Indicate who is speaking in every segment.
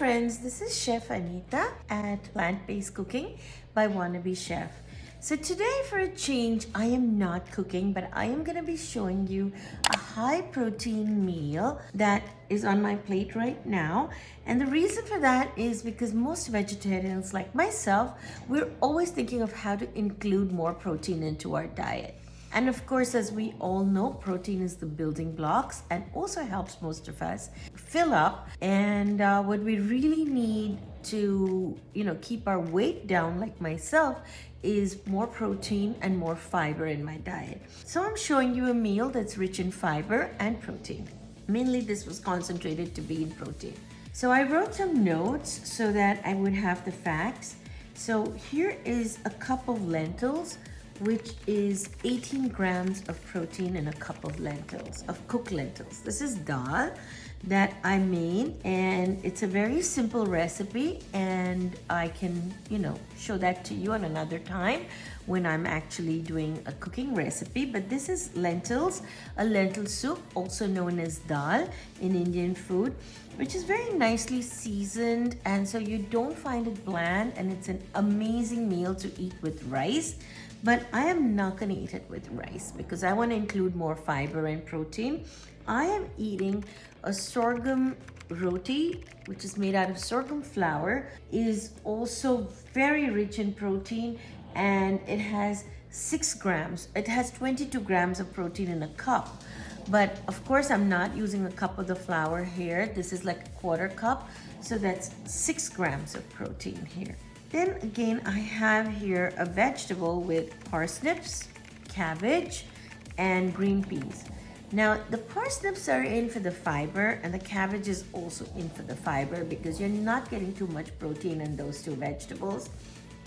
Speaker 1: friends, this is Chef Anita at Plant-Based Cooking by WannaBee Chef. So today for a change, I am not cooking, but I am going to be showing you a high protein meal that is on my plate right now. And the reason for that is because most vegetarians like myself, we're always thinking of how to include more protein into our diet. And of course, as we all know, protein is the building blocks and also helps most of us fill up. And what we really need to, keep our weight down, like myself, is more protein and more fiber in my diet. So I'm showing you a meal that's rich in fiber and protein. Mainly this was concentrated to be in protein. So I wrote some notes so that I would have the facts. So here is a cup of lentils, which is 18 grams of protein in a cup of lentils, of cooked lentils. This is dal that I made, and it's a very simple recipe, and I can, show that to you on another time when I'm actually doing a cooking recipe. But this is lentils, a lentil soup, also known as dal in Indian food, which is very nicely seasoned, and so you don't find it bland, and it's an amazing meal to eat with rice. But I am not going to eat it with rice because I want to include more fiber and protein. I am eating a sorghum roti, which is made out of sorghum flour, is also very rich in protein, and it has 6 grams. It has 22 grams of protein in a cup. But of course, I'm not using a cup of the flour here. This is like a quarter cup. So that's 6 grams of protein here. Then again, I have here a vegetable with parsnips, cabbage, and green peas. Now, the parsnips are in for the fiber, and the cabbage is also in for the fiber because you're not getting too much protein in those two vegetables.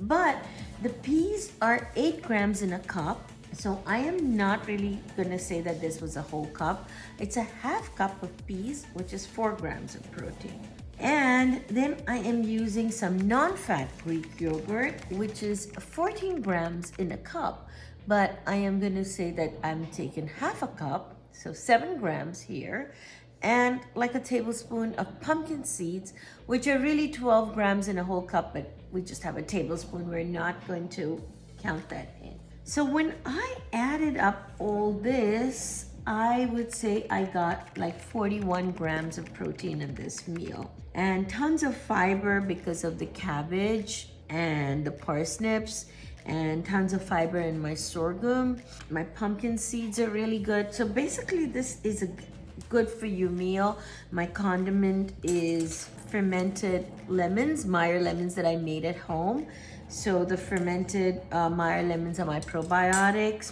Speaker 1: But the peas are 8 grams in a cup. So I am not really gonna say that this was a whole cup. It's a half cup of peas, which is 4 grams of protein. And then I am using some non-fat Greek yogurt, which is 14 grams in a cup. But I am going to say that I'm taking half a cup, so 7 grams here, and like a tablespoon of pumpkin seeds, which are really 12 grams in a whole cup, but we just have a tablespoon. We're not going to count that in. So when I added up all this, I would say I got like 41 grams of protein in this meal, and tons of fiber because of the cabbage and the parsnips, and tons of fiber in my sorghum. My pumpkin seeds are really good. So basically this is a good for you meal. My condiment is fermented lemons, Meyer lemons that I made at home. So the fermented Meyer lemons are my probiotics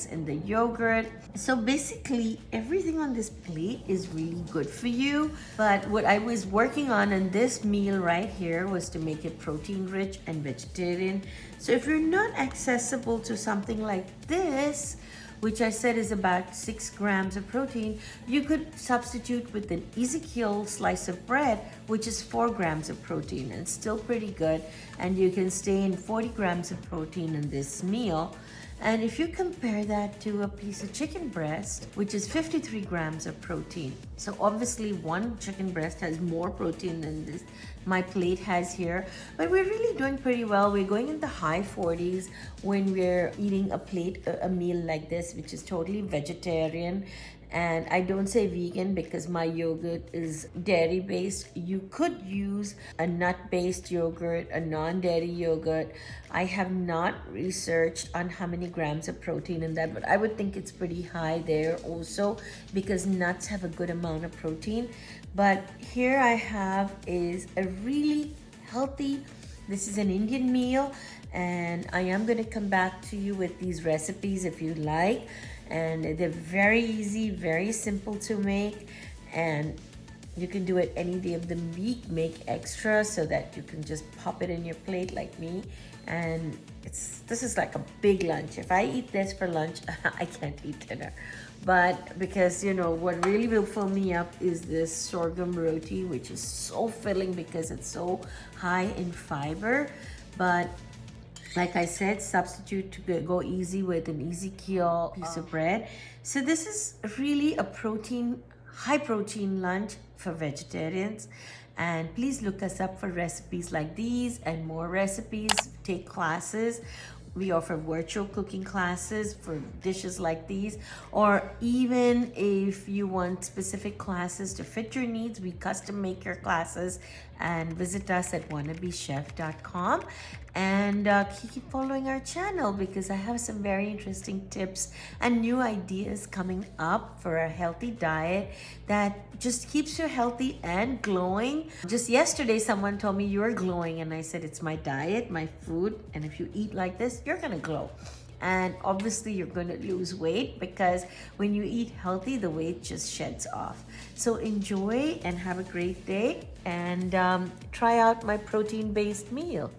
Speaker 1: in the yogurt. So basically everything on this plate is really good for you. But what I was working on in this meal right here was to make it protein rich and vegetarian. So if you're not accessible to something like this, which I said is about 6 grams of protein, you could substitute with an Ezekiel slice of bread, which is 4 grams of protein, and still pretty good. And you can stay in 40 grams of protein in this meal. And if you compare that to a piece of chicken breast, which is 53 grams of protein. So obviously one chicken breast has more protein than this my plate has here, but we're really doing pretty well. We're going in the high 40s when we're eating a meal like this, which is totally vegetarian. And I don't say vegan because my yogurt is dairy based. You could use a nut based yogurt, a non-dairy yogurt. I have not researched on how many grams of protein in that, but I would think it's pretty high there also because nuts have a good amount of protein. But here I have is a really healthy, this is an Indian meal, and I am going to come back to you with these recipes if you like. And they're very easy, very simple to make, and you can do it any day of the week. Make extra so that you can just pop it in your plate like me. And this is like a big lunch. If I eat this for lunch, I can't eat dinner. But because, what really will fill me up is this sorghum roti, which is so filling because it's so high in fiber. But like I said, substitute to go easy with an Ezekiel piece of bread. So this is really a high protein lunch for vegetarians. And please look us up for recipes like these and more recipes. Take classes. We offer virtual cooking classes for dishes like these, or even if you want specific classes to fit your needs, we custom make your classes. And visit us at wannabeechef.com, and keep following our channel because I have some very interesting tips and new ideas coming up for a healthy diet that just keeps you healthy and glowing. Just yesterday someone told me you're glowing, and I said it's my diet, my food, and if you eat like this you're gonna glow. And obviously you're going to lose weight because when you eat healthy, the weight just sheds off. So enjoy and have a great day, and try out my protein-based meal.